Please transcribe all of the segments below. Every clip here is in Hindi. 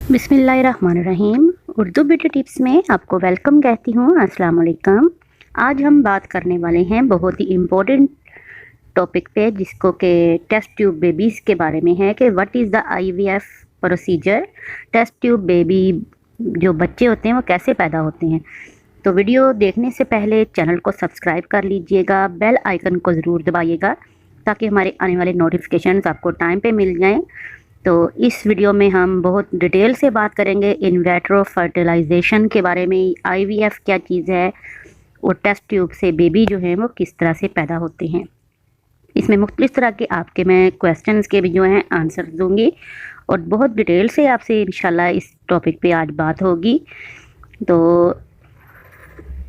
बिस्मिल्लाहिर्रहमानिर्रहीम। उर्दू ब्यूटी टिप्स में आपको वेलकम कहती हूँ। अस्सलाम वालेकुम। आज हम बात करने वाले हैं बहुत ही इम्पोर्टेंट टॉपिक पे, जिसको के टेस्ट ट्यूब बेबीज़ के बारे में है कि what is the IVF procedure. Test tube baby जो बच्चे होते हैं वो कैसे पैदा होते हैं। तो वीडियो देखने से पहले चैनल को सब्सक्राइब कर लीजिएगा, बेल आइकन को ज़रूर दबाइएगा ताकि हमारे आने वाले नोटिफिकेशंस आपको टाइम पे मिल जाएं। तो इस वीडियो में हम बहुत डिटेल से बात करेंगे इन वैट्रो फर्टिलाइजेशन के बारे में, आईवीएफ क्या चीज़ है और टेस्ट ट्यूब से बेबी जो हैं वो किस तरह से पैदा होते हैं। इसमें मुख्तलिफ तरह के आपके मैं क्वेश्चंस के भी जो हैं आंसर दूंगी और बहुत डिटेल से आपसे इंशाल्लाह इस टॉपिक पे आज बात होगी। तो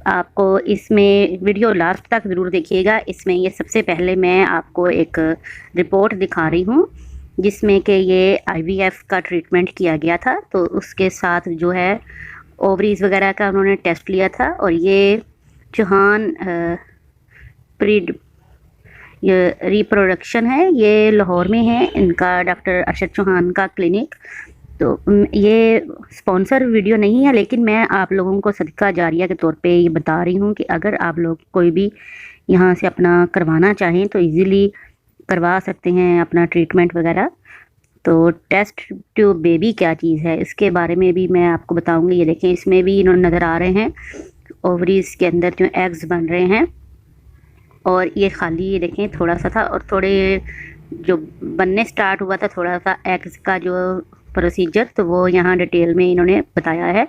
आपको इसमें वीडियो लास्ट तक ज़रूर देखिएगा। इसमें ये सबसे पहले मैं आपको एक रिपोर्ट दिखा रही हूँ जिसमें कि ये आईवीएफ का ट्रीटमेंट किया गया था। तो उसके साथ जो है ओवरीज वगैरह का उन्होंने टेस्ट लिया था। और ये चौहान ये रिप्रोडक्शन है, ये लाहौर में है, इनका डॉक्टर अरशद चौहान का क्लिनिक। तो ये स्पॉन्सर वीडियो नहीं है, लेकिन मैं आप लोगों को सदका जारिया के तौर पे ये बता रही हूँ कि अगर आप लोग कोई भी यहाँ से अपना करवाना चाहें तो इजीली करवा सकते हैं अपना ट्रीटमेंट वगैरह। तो टेस्ट ट्यूब बेबी क्या चीज़ है इसके बारे में भी मैं आपको बताऊंगी। ये देखें, इसमें भी इन्होंने नज़र आ रहे हैं ओवरीज के अंदर जो एग्स बन रहे हैं और ये खाली, ये देखें थोड़ा सा था और थोड़े जो बनने स्टार्ट हुआ था थोड़ा सा एग्स का जो प्रोसीजर, तो वो यहाँ डिटेल में इन्होंने बताया है।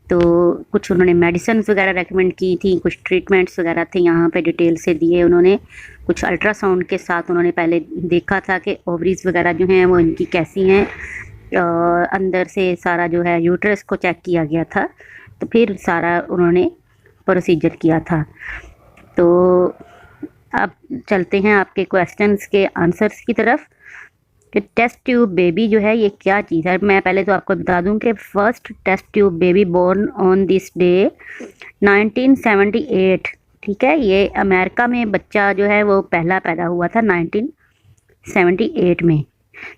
तो कुछ उन्होंने मेडिसिन वगैरह रेकमेंड की थी, कुछ ट्रीटमेंट्स वगैरह थे यहाँ पे डिटेल से दिए उन्होंने। कुछ अल्ट्रासाउंड के साथ उन्होंने पहले देखा था कि ओवरीज वगैरह जो हैं वो इनकी कैसी हैं। अंदर से सारा जो है यूट्रस को चेक किया गया था, तो फिर सारा उन्होंने प्रोसीजर किया था। तो अब चलते हैं आपके क्वेश्चंस के आंसर्स की तरफ कि टेस्ट ट्यूब बेबी जो है ये क्या चीज़ है। मैं पहले तो आपको बता दूं कि first test tube baby born on this day 1978, ठीक है। ये अमेरिका में बच्चा जो है वो पहला पैदा हुआ था 1978 में।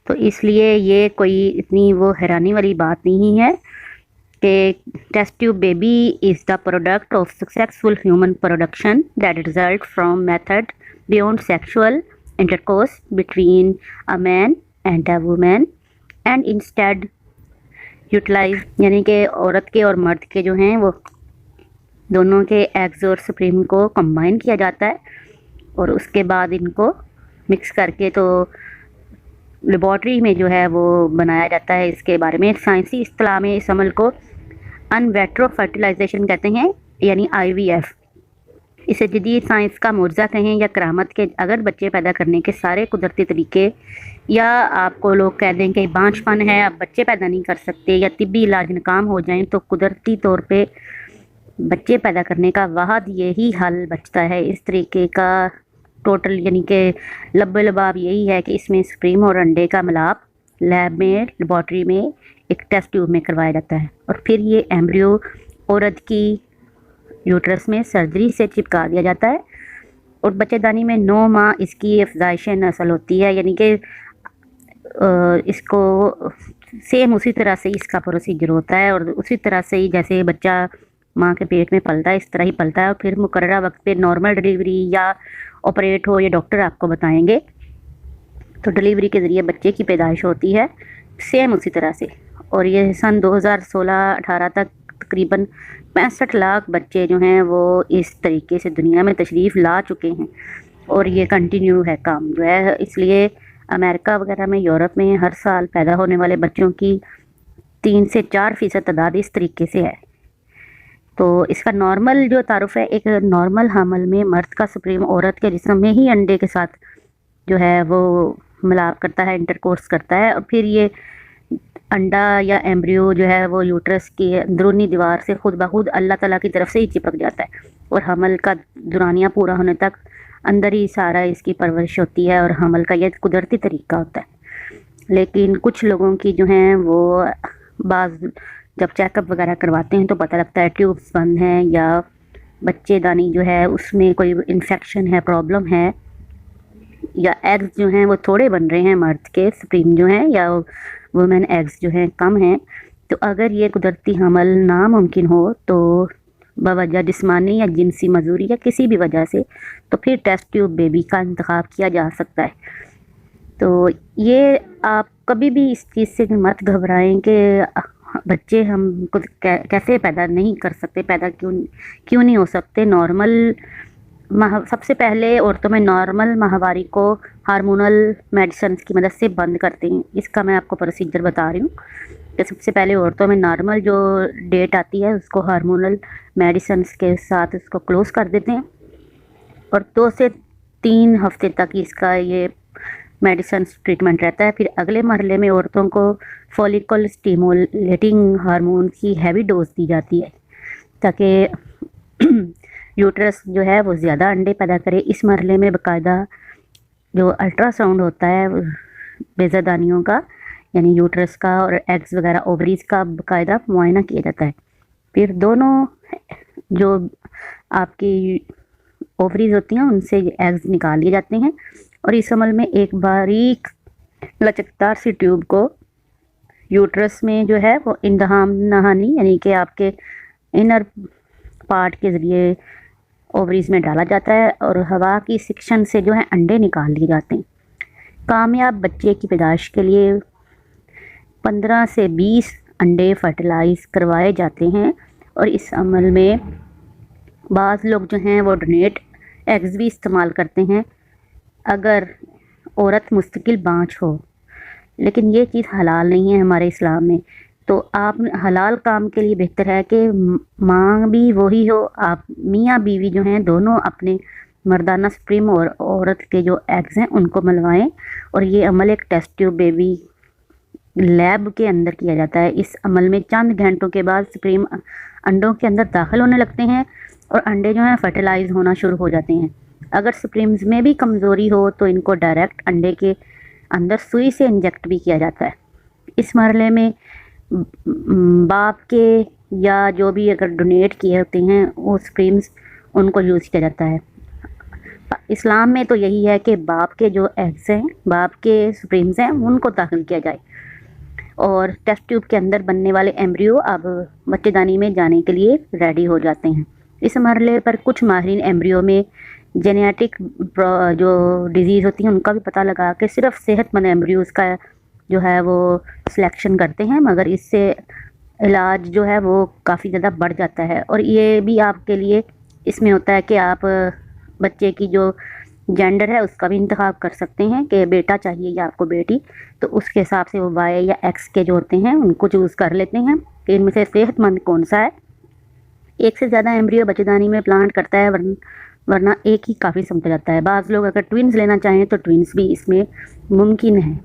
तो इसलिए ये कोई इतनी वो हैरानी वाली बात नहीं है कि test tube baby is the product of successful human production that result from method beyond sexual intercourse between a man and a women and instead utilise, यानी कि औरत के और मर्द के जो हैं वो दोनों के एग्स और स्पर्म को कंबाइन किया जाता है और उसके बाद इनको मिक्स करके तो लेबॉर्ट्री में जो है वो बनाया जाता है। इसके बारे में साइंसी इस्तिलाह में इस अमल को अन वैट्रो फर्टिलाइजेशन कहते हैं, यानी आईवीएफ। इसे जदीद साइंस का मुआवजा कहें या करामत के अगर बच्चे पैदा करने के सारे कुदरती तरीके, या आपको लोग कह दें कि बांझपन है अब बच्चे पैदा नहीं कर सकते, या तिब्बी इलाज नाकाम हो जाएं, तो कुदरती तौर पे बच्चे पैदा करने का वाहद यही हल बचता है। इस तरीके का टोटल यानी कि लब्बे लबाब यही है कि इसमें स्पर्म और अंडे का मिलाप लैब में लेबॉर्ट्री में एक टेस्ट ट्यूब में करवाया जाता है और फिर ये एम्ब्रियो औरत की यूट्रस में सर्जरी से चिपका दिया जाता है और बच्चेदानी में 9 माह इसकी अफजाइश नस्ल होती है। यानी कि इसको सेम उसी तरह से इसका प्रोसीजर होता है और उसी तरह से ही जैसे बच्चा माँ के पेट में पलता है इस तरह ही पलता है और फिर मुकर्ररा वक्त पे नॉर्मल डिलीवरी या ऑपरेट हो, ये डॉक्टर आपको बताएंगे। तो डिलीवरी के ज़रिए बच्चे की पैदाइश होती है सेम उसी तरह से। और ये सन 2016-18 तक तकरीबन 65 लाख बच्चे जो हैं वो इस तरीके से दुनिया में तशरीफ़ ला चुके हैं और ये कंटिन्यू है काम जो है। इसलिए अमेरिका वगैरह में, यूरोप में हर साल पैदा होने वाले बच्चों की 3 से 4% तादाद इस तरीके से है। तो इसका नॉर्मल जो तारुफ है, एक नॉर्मल हमल में मर्द का स्पर्म औरत के जिस्म में ही अंडे के साथ जो है वो मिलाप करता है, इंटरकोर्स करता है और फिर ये अंडा या एम्ब्रियो जो है वो यूट्रस की अंदरूनी दीवार से खुद ब खुद अल्लाह ताला की तरफ से ही चिपक जाता है और हमल का दुरानिया पूरा होने तक अंदर ही सारा इसकी परवरिश होती है और हमल का यह कुदरती तरीका होता है। लेकिन कुछ लोगों की जो हैं वो बाज़ जब चेकअप वगैरह करवाते हैं तो पता लगता है ट्यूब्स बंद हैं या बच्चेदानी जो है उसमें कोई इन्फेक्शन है, प्रॉब्लम है, या एग्स जो हैं वो थोड़े बन रहे हैं मर्द के, स्पर्म जो हैं या वुमेन एग्स जो हैं कम हैं। तो अगर ये कुदरती हमल नामुमकिन हो तो बवजह जिस्मानी या जिनसी मजूरी या किसी भी वजह से, तो फिर टेस्ट ट्यूब बेबी का इंतखाब किया जा सकता है। तो ये आप कभी भी इस चीज़ से मत घबराएं कि बच्चे हम खुद कैसे पैदा नहीं कर सकते, पैदा क्यों नहीं हो सकते। सबसे पहले औरतों में नॉर्मल माहवारी को हार्मोनल मेडिसिन की मदद से बंद करते हैं। इसका मैं आपको प्रोसीजर बता रही हूँ कि सबसे पहले औरतों में नॉर्मल जो डेट आती है उसको हार्मोनल मेडिसिन के साथ उसको क्लोज़ कर देते हैं और 2 से 3 हफ्ते तक इसका ये मेडिसिन ट्रीटमेंट रहता है। फिर अगले मरहले में औरतों को फॉलिकल स्टिमुलेटिंग हार्मोन की हैवी डोज दी जाती है ताकि यूट्रस जो है वो ज़्यादा अंडे पैदा करे। इस मरहले में बाकायदा जो अल्ट्रासाउंड होता है बेज़ादानियों का, यानी यूट्रस का और एग्स वगैरह ओवरीज का बाकायदा मुआयना किया जाता है। फिर दोनों जो आपकी ओवरीज होती हैं उनसे एग्स निकाल लिए जाते हैं और इस अमल में एक बारीक लचकदार सी ट्यूब को यूट्रस में जो है वो इंदहाम नहानी यानी कि आपके इनर पार्ट के ज़रिए ओवरीज में डाला जाता है और हवा की सिक्शन से जो है अंडे निकाल लिए जाते हैं। कामयाब बच्चे की पैदाइश के लिए 15 से 20 अंडे फर्टिलाइज करवाए जाते हैं और इस अमल में बाज़ लोग जो हैं वो डोनेट एग्स भी इस्तेमाल करते हैं अगर औरत मुस्तकिल बाँझ हो, लेकिन ये चीज़ हलाल नहीं है हमारे इस्लाम में। तो आप हलाल काम के लिए बेहतर है कि माँ भी वही हो, आप मियाँ बीवी जो हैं दोनों अपने मर्दाना स्पर्म और औरत के जो एग्स हैं उनको मलवाएं और ये अमल एक टेस्ट ट्यूब बेबी लैब के अंदर किया जाता है। इस अमल में चंद घंटों के बाद स्पर्म अंडों के अंदर दाखिल होने लगते हैं और अंडे जो हैं फर्टिलाइज होना शुरू हो जाते हैं। अगर स्पर्म्स में भी कमज़ोरी हो तो इनको डायरेक्ट अंडे के अंदर सुई से इंजेक्ट भी किया जाता है। इस मरहले में बाप के या जो भी अगर डोनेट किए होते हैं वो स्पर्म्स उनको यूज़ किया जाता है। इस्लाम में तो यही है कि बाप के जो एग्स हैं, बाप के स्पर्म्स हैं, उनको दाखिल किया जाए और टेस्ट ट्यूब के अंदर बनने वाले एम्ब्रियो अब बच्चेदानी में जाने के लिए रेडी हो जाते हैं। इस मरहले पर कुछ माहिरीन एम्ब्रियो में जेनेटिक जो डिजीज़ होती हैं उनका भी पता लगा के सिर्फ सेहतमंद एम्ब्रियोज़ का जो है वो सिलेक्शन करते हैं, मगर इससे इलाज जो है वो काफ़ी ज़्यादा बढ़ जाता है। और ये भी आपके लिए इसमें होता है कि आप बच्चे की जो जेंडर है उसका भी इंतखाब कर सकते हैं कि बेटा चाहिए या आपको बेटी, तो उसके हिसाब से वो वाई या एक्स के जो होते हैं उनको चूज़ कर लेते हैं कि इनमें से सेहतमंद कौन सा है। एक से ज़्यादा एम्ब्रियो बच्चेदानी में प्लांट करता है वरना एक ही काफ़ी समझा जाता है। बाज़ लोग अगर ट्विन्स लेना चाहें तो ट्विन्स भी इसमें मुमकिन है।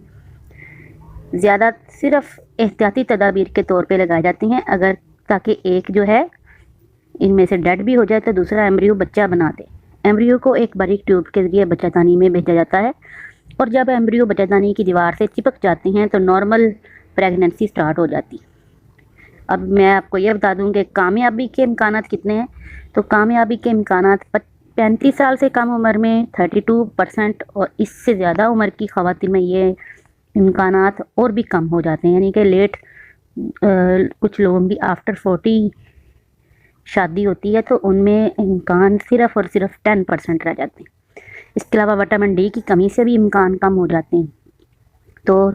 ज़्यादा सिर्फ एहतियाती तदाबीर के तौर पे लगाए जाते हैं अगर ताकि एक जो है इनमें से डेड भी हो जाए तो दूसरा एम्ब्रियो बच्चा बना दे। एम्ब्रियो को एक बारीक ट्यूब के ज़रिए बच्चेदानी में भेजा जाता है और जब एम्ब्रियो बच्चेदानी की दीवार से चिपक जाते हैं तो नॉर्मल प्रेगनेंसी स्टार्ट हो जाती है। अब मैं आपको यह बता दूं कि कामयाबी के इम्कानात कितने हैं। तो कामयाबी के इम्कानात 35 साल से कम उम्र में 32% और इससे ज़्यादा उम्र की ख़वातीन में ये इम्कानात और भी कम हो जाते हैं, यानी कि लेट कुछ लोगों की आफ्टर 40 शादी होती है तो उनमें इम्कान सिर्फ़ और सिर्फ 10% रह जाते हैं। इसके अलावा विटामिन डी की कमी से भी इम्कान कम हो जाते हैं। तो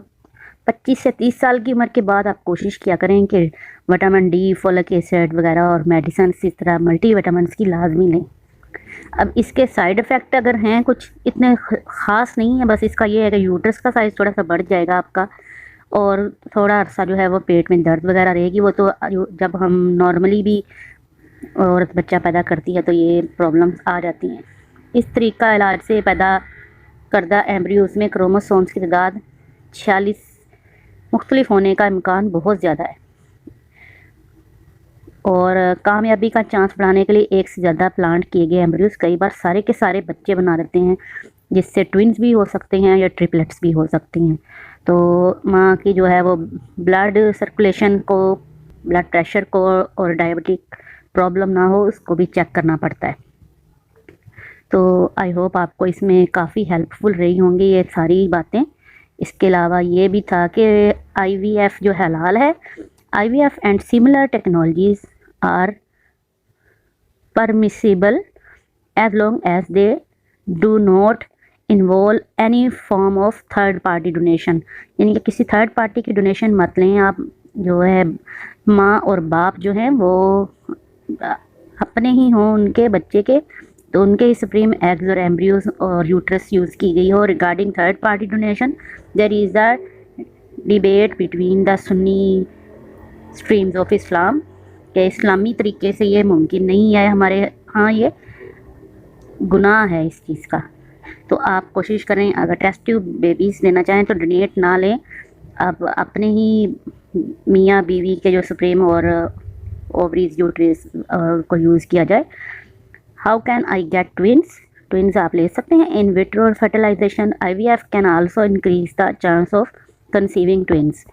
25 से 30 साल की उम्र के बाद आप कोशिश किया करें कि विटामिन डी, फोलिक एसिड वगैरह और मेडिसिन इस तरह मल्टी विटामिन की लाजमी लें। अब इसके साइड इफ़ेक्ट अगर हैं कुछ इतने ख़ास नहीं है, बस इसका ये है कि यूट्रस का साइज़ थोड़ा सा बढ़ जाएगा आपका और थोड़ा अरसा जो है वो पेट में दर्द वगैरह रहेगी। वो तो जब हम नॉर्मली भी औरत बच्चा पैदा करती है तो ये प्रॉब्लम्स आ जाती हैं। इस तरीका इलाज से पैदा करदा एम्ब्रियोज़ में क्रोमोसोम्स की तादाद 46 मुख्तलिफ होने का इम्कान बहुत ज़्यादा है और कामयाबी का चांस बढ़ाने के लिए एक से ज़्यादा प्लांट किए गए एम्ब्रियोज़ कई बार सारे के सारे बच्चे बना देते हैं, जिससे ट्विन्स भी हो सकते हैं या ट्रिपलेट्स भी हो सकते हैं। तो माँ की जो है वो ब्लड सर्कुलेशन को, ब्लड प्रेशर को और डायबिटिक प्रॉब्लम ना हो उसको भी चेक करना पड़ता है। तो आई होप आपको इसमें काफ़ी हेल्पफुल रही होंगी ये सारी बातें। इसके अलावा ये भी था कि IVF जो हलाल है, IVF and similar technologies are permissible as long as they do not involve any form of third party donation, यानी कि किसी थर्ड पार्टी की डोनेशन मत लें आप। जो है माँ और बाप जो हैं वो अपने ही हों उनके बच्चे के, तो उनके ही सुप्रीम एग्स और एम्ब्रियोज और यूट्रस यूज़ की गई हो। Regarding third party donation there is the debate between the Sunni streams of Islam के इस्लामी तरीके से ये मुमकिन नहीं है हमारे यहाँ, ये गुनाह है इस चीज़ का। तो आप कोशिश करें अगर टेस्ट ट्यूब बेबीज़ लेना चाहें तो डोनेट ना लें, आप अपने ही मियाँ बीवी के जो सुप्रीम और ओवरीज यूट्रस को यूज़ किया जाए। How can I get twins? Twins आप ले सकते हैं in vitro fertilisation. IVF can also increase the chance of conceiving twins.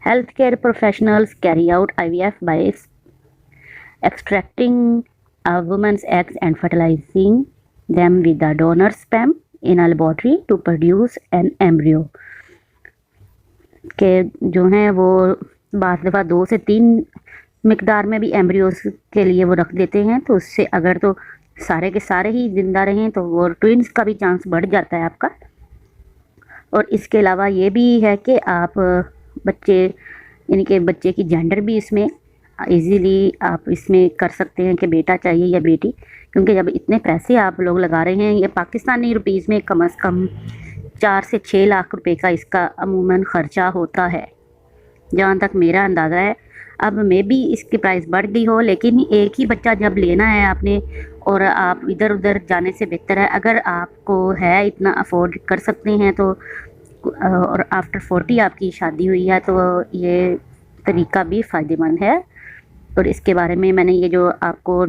Health care professionals carry out IVF by extracting a woman's eggs and fertilizing them with the donor sperm in a laboratory to produce an embryo। के जो हैं वो बाज़ दफ़ा 2 से 3 मिकदार में भी एम्ब्रियोज के लिए वो रख देते हैं, तो उससे अगर तो सारे के सारे ही ज़िंदा रहें तो वो ट्विंस का भी चांस बढ़ जाता है आपका। और इसके अलावा ये भी है कि आप बच्चे यानी कि बच्चे की जेंडर भी इसमें इजीली आप इसमें कर सकते हैं कि बेटा चाहिए या बेटी, क्योंकि जब इतने पैसे आप लोग लगा रहे हैं, ये पाकिस्तानी रुपीज़ में कम से कम 4 से 6 लाख रुपए का इसका अमूमन ख़र्चा होता है, जहाँ तक मेरा अंदाज़ा है। अब मे भी इसकी प्राइस बढ़ गई हो, लेकिन एक ही बच्चा जब लेना है आपने और आप इधर उधर जाने से बेहतर है अगर आपको है इतना अफोर्ड कर सकते हैं तो, और आफ्टर 40 आपकी शादी हुई है तो ये तरीका भी फ़ायदेमंद है। और इसके बारे में मैंने ये जो आपको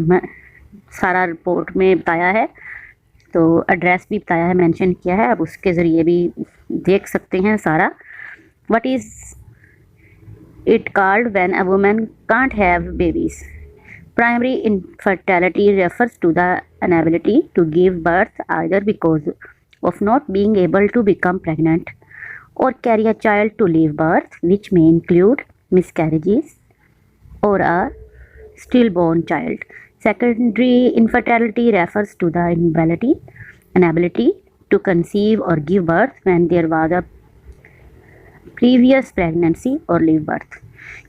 सारा रिपोर्ट में बताया है, तो एड्रेस भी बताया है, मेंशन किया है, आप उसके ज़रिए भी देख सकते हैं सारा। What is it called when a woman can't have babies? Primary infertility refers to the inability to give birth either because of not being able to become pregnant or carry a child to live birth which may include miscarriages or a stillborn child. Secondary infertility refers to the inability to conceive or give birth when there was a previous pregnancy or live birth।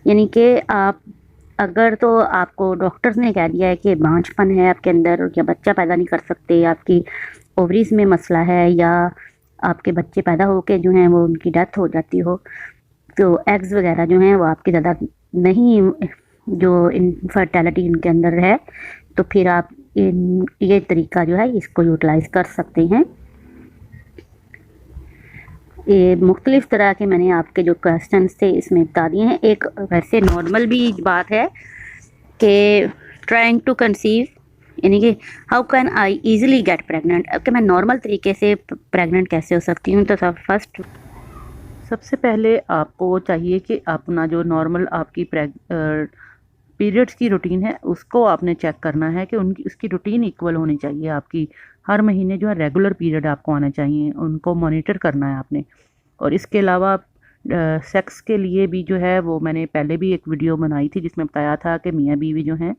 यानी कि आप अगर तो आपको डॉक्टर्स ने कह दिया है कि बांझपन है आपके अंदर या बच्चा पैदा नहीं कर सकते, आपकी ओवरीज में मसला है या आपके बच्चे पैदा होके जो हैं वो उनकी डेथ हो जाती हो, तो एग्स वगैरह जो हैं वो आपके ज़्यादा नहीं जो इनफर्टिलिटी इनके अंदर है, तो फिर आप ये तरीका जो है इसको यूटिलाइज़ कर सकते हैं। ये मुख्तलिफ़ तरह के मैंने आपके जो क्वेश्चंस थे इसमें बता दिए हैं। एक वैसे नॉर्मल भी बात है कि ट्राइंग टू कंसीव, यानी कि how can I easily get pregnant, कि मैं नॉर्मल तरीके से प्रेग्नेंट कैसे हो सकती हूँ। तो फर्स्ट सबसे पहले आपको चाहिए कि अपना जो नॉर्मल आपकी पीरियड्स की रूटीन है उसको आपने चेक करना है कि उसकी रूटीन इक्वल होनी चाहिए। आपकी हर महीने जो है रेगुलर पीरियड आपको आने चाहिए, उनको मॉनिटर करना है आपने। और इसके अलावा सेक्स के लिए भी जो है वो मैंने पहले भी एक वीडियो बनाई थी जिसमें बताया था कि मियाँ बीवी जो हैं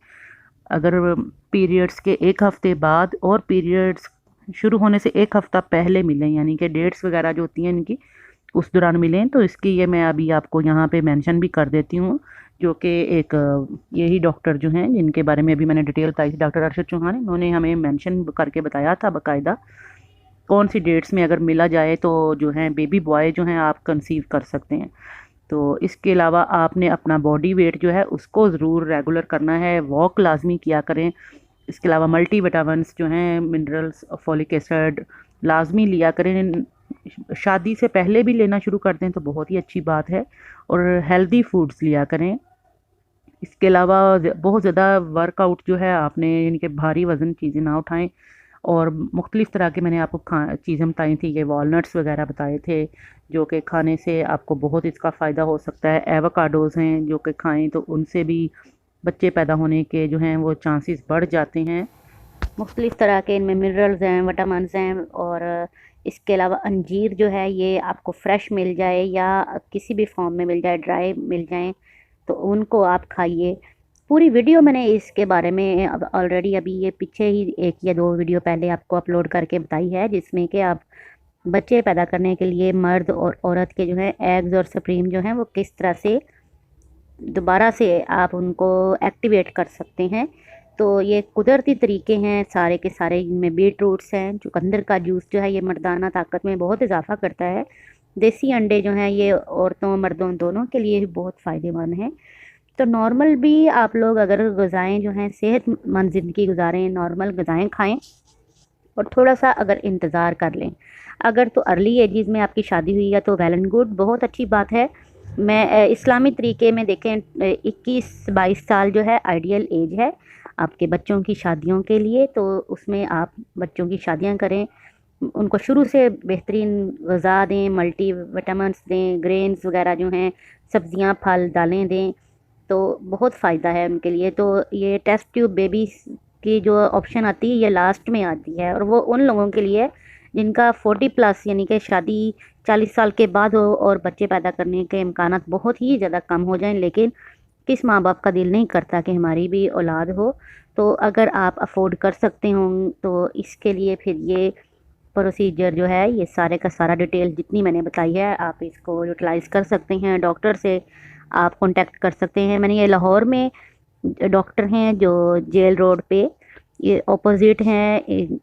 अगर पीरियड्स के 1 हफ़्ते बाद और पीरियड्स शुरू होने से 1 हफ़्ता पहले मिलें, यानी कि डेट्स वगैरह जो होती हैं इनकी उस दौरान मिलें, तो इसकी ये मैं अभी आपको यहाँ पे मेंशन भी कर देती हूँ, जो कि एक यही डॉक्टर जो हैं जिनके बारे में अभी मैंने डिटेल बताई थी, डॉक्टर अरशद चौहान, इन्होंने हमें मेंशन करके बताया था बाकायदा कौन सी डेट्स में अगर मिला जाए तो जो है बेबी बॉय जो हैं आप कंसीव कर सकते हैं। तो इसके अलावा आपने अपना बॉडी वेट जो है उसको ज़रूर रेगुलर करना है, वॉक लाजमी किया करें। इसके अलावा मल्टी विटामिन्स जो हैं, मिनरल्स, फॉलिक एसिड लाजमी लिया करें। शादी से पहले भी लेना शुरू कर दें तो बहुत ही अच्छी बात है, और हेल्दी फूड्स लिया करें। इसके अलावा बहुत ज़्यादा वर्कआउट जो है आपने यानी कि भारी वज़न चीज़ें ना उठाएं, और मुख्तलिफ़ तरह के मैंने आपको चीज़ें बताई थी, ये वॉलनट्स वगैरह बताए थे जो कि खाने से आपको बहुत इसका फ़ायदा हो सकता है। एवोकाडोज़ हैं जो कि खाएं तो उनसे भी बच्चे पैदा होने के जो हैं वो चांसेस बढ़ जाते हैं। मुख्तलिफ़ तरह के इनमें मिनरल्स हैं, विटामिन्स हैं, और इसके अलावा अंजीर जो है ये आपको फ्रेश मिल जाए या किसी भी फॉर्म में मिल जाए, ड्राई मिल जाए तो उनको आप खाइए। पूरी वीडियो मैंने इसके बारे में अब ऑलरेडी अभी ये पीछे ही 1 या 2 वीडियो पहले आपको अपलोड करके बताई है, जिसमें कि आप बच्चे पैदा करने के लिए मर्द और औरत के जो है एग्स और स्पर्म जो हैं वो किस तरह से दोबारा से आप उनको एक्टिवेट कर सकते हैं। तो ये कुदरती तरीके हैं सारे के सारे। इनमें बीट रूट्स हैं, चुकंदर का जूस जो है ये मर्दाना ताकत में बहुत इजाफा करता है। देसी अंडे जो हैं ये औरतों मर्दों दोनों के लिए बहुत फ़ायदेमंद हैं। तो नॉर्मल भी आप लोग अगर ग़िज़ाएँ जो हैं सेहतमंद ज़िंदगी गुजारें, नॉर्मल ग़िज़ाएँ खाएँ और थोड़ा सा अगर इंतज़ार कर लें। अगर तो अर्ली एजेस में आपकी शादी हुई है तो वेल एंड गुड, बहुत अच्छी बात है। मैं इस्लामी तरीके में देखें 21-22 साल जो है आइडियल एज है आपके बच्चों की शादियों के लिए। तो उसमें आप बच्चों की शादियां करें, उनको शुरू से बेहतरीन ग़िज़ा दें, मल्टी विटामिन्स दें, ग्रेन्स वगैरह जो हैं, सब्ज़ियां फल दालें दें, तो बहुत फ़ायदा है उनके लिए। तो ये टेस्ट ट्यूब बेबीज़ की जो ऑप्शन आती है ये लास्ट में आती है, और वो उन लोगों के लिए जिनका 40+ यानी कि शादी 40 साल के बाद हो और बच्चे पैदा करने के इम्कानात बहुत ही ज़्यादा कम हो जाएं, लेकिन किस माँ बाप का दिल नहीं करता कि हमारी भी औलाद हो। तो अगर आप अफोर्ड कर सकते हों तो इसके लिए फिर ये प्रोसीजर जो है ये सारे का सारा डिटेल जितनी मैंने बताई है आप इसको यूटिलाइज़ कर सकते हैं। डॉक्टर से आप कांटेक्ट कर सकते हैं। मैंने ये लाहौर में डॉक्टर हैं जो जेल रोड पे ये ऑपोजिट हैं,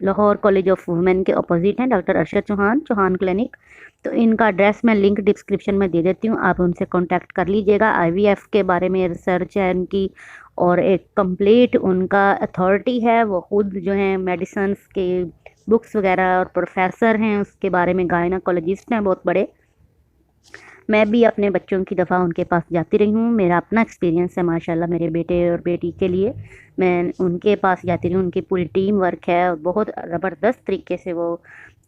लाहौर कॉलेज ऑफ वुमेन के ऑपोजिट हैं, डॉक्टर अरशद चौहान क्लिनिक। तो इनका एड्रेस मैं लिंक डिस्क्रिप्शन में दे देती हूँ, आप उनसे कांटेक्ट कर लीजिएगा। आईवीएफ के बारे में रिसर्च है उनकी और एक कंप्लीट उनका अथॉरिटी है, वो खुद जो है मेडिसिन्स के बुक्स वगैरह और प्रोफेसर हैं उसके बारे में, गायनाकोलॉजिस्ट हैं बहुत बड़े। मैं भी अपने बच्चों की दफ़ा उनके पास जाती रही हूँ, मेरा अपना एक्सपीरियंस है माशाल्लाह। मेरे बेटे और बेटी के लिए मैं उनके पास जाती रही हूँ। उनकी पूरी टीम वर्क है और बहुत ज़बरदस्त तरीके से वो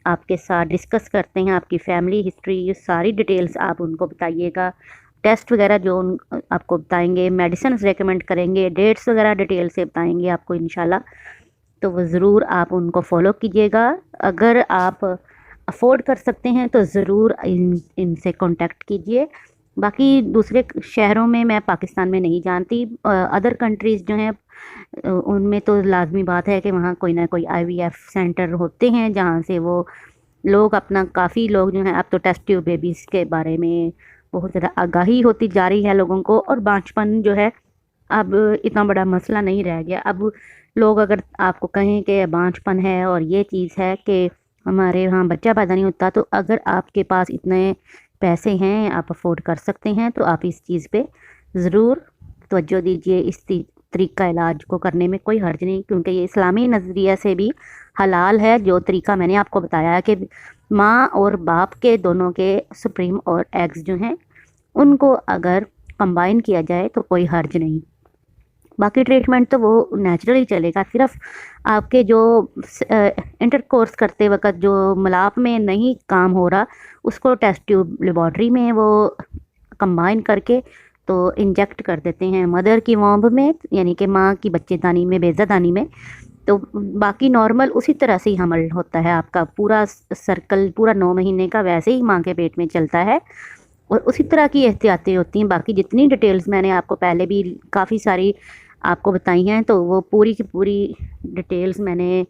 आपके साथ डिस्कस करते हैं, आपकी फ़ैमिली हिस्ट्री ये सारी डिटेल्स आप उनको बताइएगा। टेस्ट वगैरह जो आपको बताएंगे, मेडिसिन रेकमेंड करेंगे, डेट्स वगैरह डिटेल से बताएंगे आपको इंशाल्लाह। तो वो ज़रूर आप उनको फॉलो कीजिएगा। अगर आप अफोर्ड कर सकते हैं तो ज़रूर इनसे कांटेक्ट कीजिए। बाकी दूसरे शहरों में मैं पाकिस्तान में नहीं जानती, अदर कंट्रीज़ जो हैं उनमें तो लाजमी बात है कि वहाँ कोई ना कोई आईवीएफ सेंटर होते हैं जहाँ से वो लोग अपना, काफ़ी लोग जो हैं अब तो टेस्ट ट्यूब बेबीज़ के बारे में बहुत ज़्यादा आगाही होती जा रही है लोगों को, और बांझपन जो है अब इतना बड़ा मसला नहीं रह गया। अब लोग अगर आपको कहें कि बांझपन है और ये चीज़ है कि हमारे यहाँ बच्चा पैदा नहीं होता, तो अगर आपके पास इतने पैसे हैं, आप अफोर्ड कर सकते हैं, तो आप इस चीज़ पे ज़रूर तवज्जो दीजिए। इस तरीका इलाज को करने में कोई हर्ज नहीं, क्योंकि ये इस्लामी नज़रिया से भी हलाल है। जो तरीका मैंने आपको बताया है कि माँ और बाप के दोनों के स्पर्म और एग्स जो हैं उनको अगर कंबाइन किया जाए तो कोई हर्ज नहीं। बाकी ट्रीटमेंट तो वो नेचुरली चलेगा। सिर्फ आपके जो इंटरकोर्स करते वक्त जो मिलाप में नहीं काम हो रहा, उसको टेस्ट ट्यूब लेबॉर्ट्री में वो कंबाइन करके तो इंजेक्ट कर देते हैं मदर की वॉम्ब में, यानी कि माँ की बच्चेदानी में, बेज़ादानी में। तो बाकी नॉर्मल उसी तरह से ही हमल होता है, आपका पूरा सर्कल पूरा 9 महीने का वैसे ही माँ के पेट में चलता है और उसी तरह की एहतियातें होती हैं। बाकी जितनी डिटेल्स मैंने आपको पहले भी काफ़ी सारी आपको बताई हैं, तो वो पूरी की पूरी डिटेल्स मैंने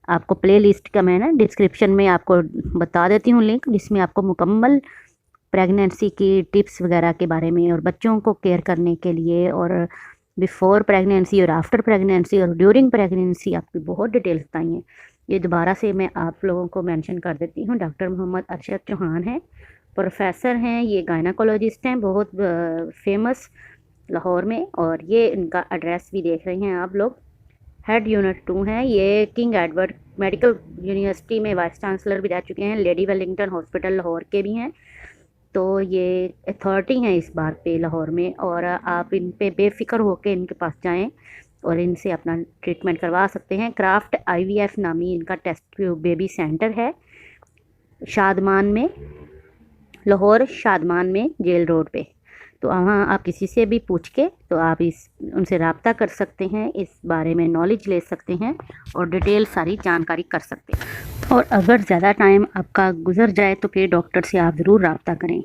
आपको प्लेलिस्ट का मैं ना डिस्क्रिप्शन में आपको बता देती हूँ लिंक, जिसमें आपको मुकम्मल प्रेगनेंसी की टिप्स वगैरह के बारे में और बच्चों को केयर करने के लिए और बिफ़ोर प्रेगनेंसी और आफ्टर प्रेगनेंसी और ड्यूरिंग प्रेगनेंसी आपकी बहुत डिटेल्स बताई हैं। ये दोबारा से मैं आप लोगों को मेंशन कर देती हूँ। डॉक्टर मोहम्मद अरशद चौहान हैं, प्रोफेसर हैं, ये गायनाकोलॉजिस्ट हैं, बहुत फेमस लाहौर में। और ये इनका एड्रेस भी देख रहे हैं आप लोग, हेड यूनिट 2 हैं। ये किंग एडवर्ड मेडिकल यूनिवर्सिटी में वाइस चांसलर भी रह चुके हैं, लेडी वेलिंगटन हॉस्पिटल लाहौर के भी हैं। तो ये अथॉरिटी हैं इस बात पे लाहौर में, और आप इन पे बेफिक्र होकर इनके पास जाएं और इनसे अपना ट्रीटमेंट करवा सकते हैं। क्राफ्ट आईवीएफ नामी इनका टेस्ट ट्यूब बेबी सेंटर है शादमान में, लाहौर शादमान में जेल रोड पे। तो वहाँ आप किसी से भी पूछ के तो आप उनसे रब्ता कर सकते हैं, इस बारे में नॉलेज ले सकते हैं और डिटेल सारी जानकारी कर सकते हैं। और अगर ज़्यादा टाइम आपका गुजर जाए तो फिर डॉक्टर से आप ज़रूर रब्ता करें।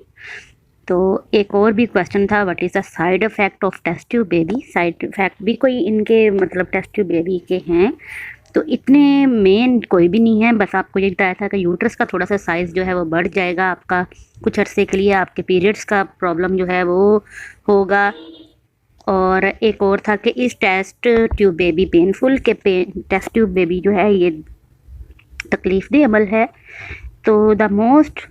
तो एक और भी क्वेश्चन था, what is the side effect of test tube baby. Side effect भी कोई इनके मतलब टेस्ट ट्यूब बेबी के हैं तो इतने मेन कोई भी नहीं है, बस आपको ये बताया था कि यूट्रस का थोड़ा सा साइज़ जो है वो बढ़ जाएगा आपका कुछ अरसे के लिए, आपके पीरियड्स का प्रॉब्लम जो है वो होगा। और एक और था कि इस टेस्ट ट्यूब बेबी पेनफुल के टेस्ट ट्यूब बेबी जो है ये तकलीफ दे अमल है। तो the most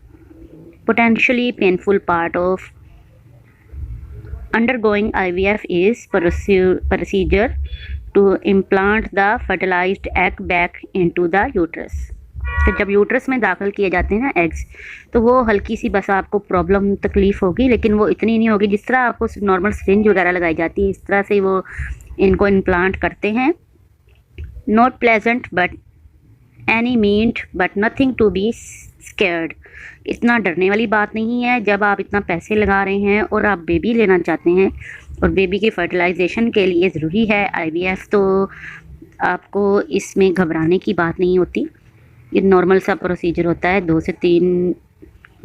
potentially painful part of undergoing IVF is procedure to implant the fertilized egg back into the uterus। तो जब यूट्रस में दाखिल किए जाते हैं ना एग्स, तो वो हल्की सी बस आपको प्रॉब्लम तकलीफ़ होगी, लेकिन वो इतनी नहीं होगी जिस तरह आपको नॉर्मल सिरिंज वगैरह लगाई जाती है इस तरह से वो इनको इम्प्लांट करते हैं। Not pleasant but any mind but nothing to be scared. इतना डरने वाली बात नहीं है। जब आप इतना पैसे लगा रहे हैं और आप बेबी लेना चाहते हैं और बेबी के फर्टिलाइजेशन के लिए ज़रूरी है IVF, तो आपको इसमें घबराने की बात नहीं होती। ये नॉर्मल सा प्रोसीजर होता है, 2 से 3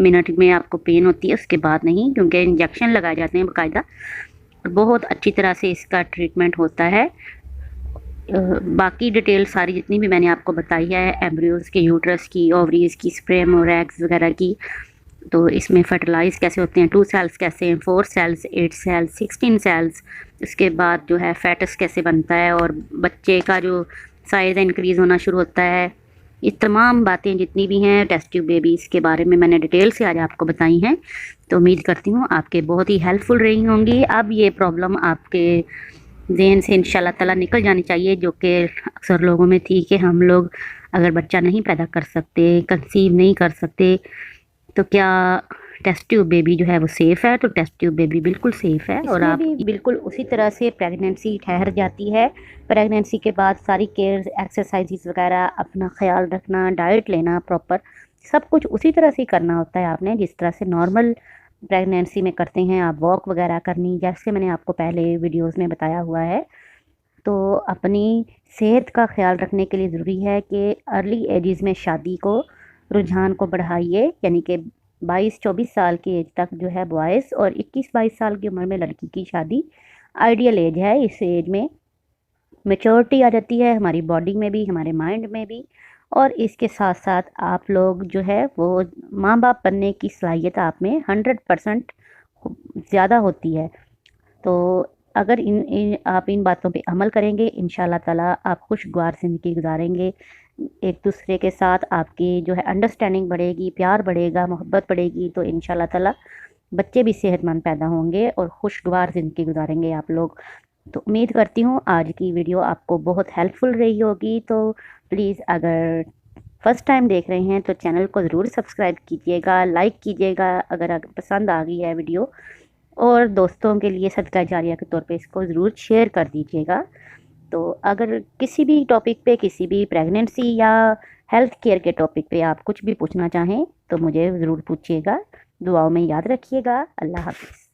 मिनट में आपको पेन होती है, उसके बाद नहीं, क्योंकि इंजेक्शन लगाए जाते हैं बाकायदा और बहुत अच्छी तरह से इसका ट्रीटमेंट होता है। बाकी डिटेल सारी जितनी भी मैंने आपको बताई है एम्ब्रियोज़ के, यूट्रस की, ओवरीज़ की, स्पर्म और एग्स वगैरह की, तो इसमें फर्टिलाइज़ कैसे होते हैं, 2 सेल्स कैसे हैं, 4 सेल्स, 8 सेल्स, 16 सेल्स, उसके बाद जो है फेटस कैसे बनता है और बच्चे का जो साइज़ इंक्रीज़ होना शुरू होता है, ये तमाम बातें जितनी भी हैं टेस्ट ट्यूब बेबीज़ के बारे में मैंने डिटेल से आज आपको बताई हैं। तो उम्मीद करती हूँ आपके बहुत ही हेल्पफुल रही होंगी। अब ये प्रॉब्लम आपके ज़हन से इंशाल्लाह ताला निकल जानी चाहिए, जो कि अक्सर लोगों में थी कि हम लोग अगर बच्चा नहीं पैदा कर सकते, कंसीव नहीं कर सकते, तो क्या टेस्ट ट्यूब बेबी जो है वो सेफ़ है। तो टेस्ट ट्यूब बेबी बिल्कुल सेफ़ है और आप बिल्कुल उसी तरह से प्रेगनेंसी ठहर जाती है। प्रेगनेंसी के बाद सारी केयर, एक्सरसाइजेस वगैरह, अपना ख्याल रखना, डाइट लेना प्रॉपर, सब कुछ उसी तरह से करना होता है आपने जिस तरह से नॉर्मल प्रेगनेंसी में करते हैं। आप वॉक वगैरह करनी, जैसे मैंने आपको पहले वीडियोज़ में बताया हुआ है। तो अपनी सेहत का ख्याल रखने के लिए ज़रूरी है कि अर्ली एजेस में शादी को, रुझान को बढ़ाइए, यानी कि 22-24 साल की एज तक जो है बॉयज़ और 21-22 साल की उम्र में लड़की की शादी आइडियल एज है। इस एज में मैच्योरिटी आ जाती है हमारी बॉडी में भी, हमारे माइंड में भी, और इसके साथ साथ आप लोग जो है वो माँ बाप बनने की सलाहियत आप में 100% ज़्यादा होती है। तो अगर आप इन बातों पे अमल करेंगे, इंशाल्लाह ताला आप खुशगवार ज़िंदगी गुजारेंगे। एक दूसरे के साथ आपकी जो है अंडरस्टैंडिंग बढ़ेगी, प्यार बढ़ेगा, मोहब्बत बढ़ेगी, तो इंशाल्लाह ताला बच्चे भी सेहतमंद पैदा होंगे और खुशगवार ज़िंदगी गुजारेंगे आप लोग। तो उम्मीद करती हूँ आज की वीडियो आपको बहुत हेल्पफुल रही होगी। तो प्लीज़ अगर फर्स्ट टाइम देख रहे हैं तो चैनल को ज़रूर सब्सक्राइब कीजिएगा, लाइक कीजिएगा अगर पसंद आ गई है वीडियो, और दोस्तों के लिए सदका जारिया के तौर पे इसको ज़रूर शेयर कर दीजिएगा। तो अगर किसी भी टॉपिक पे, किसी भी प्रेगनेंसी या हेल्थ केयर के टॉपिक पे आप कुछ भी पूछना चाहें तो मुझे ज़रूर पूछिएगा। दुआओं में याद रखिएगा। अल्लाह हाफ़िज़।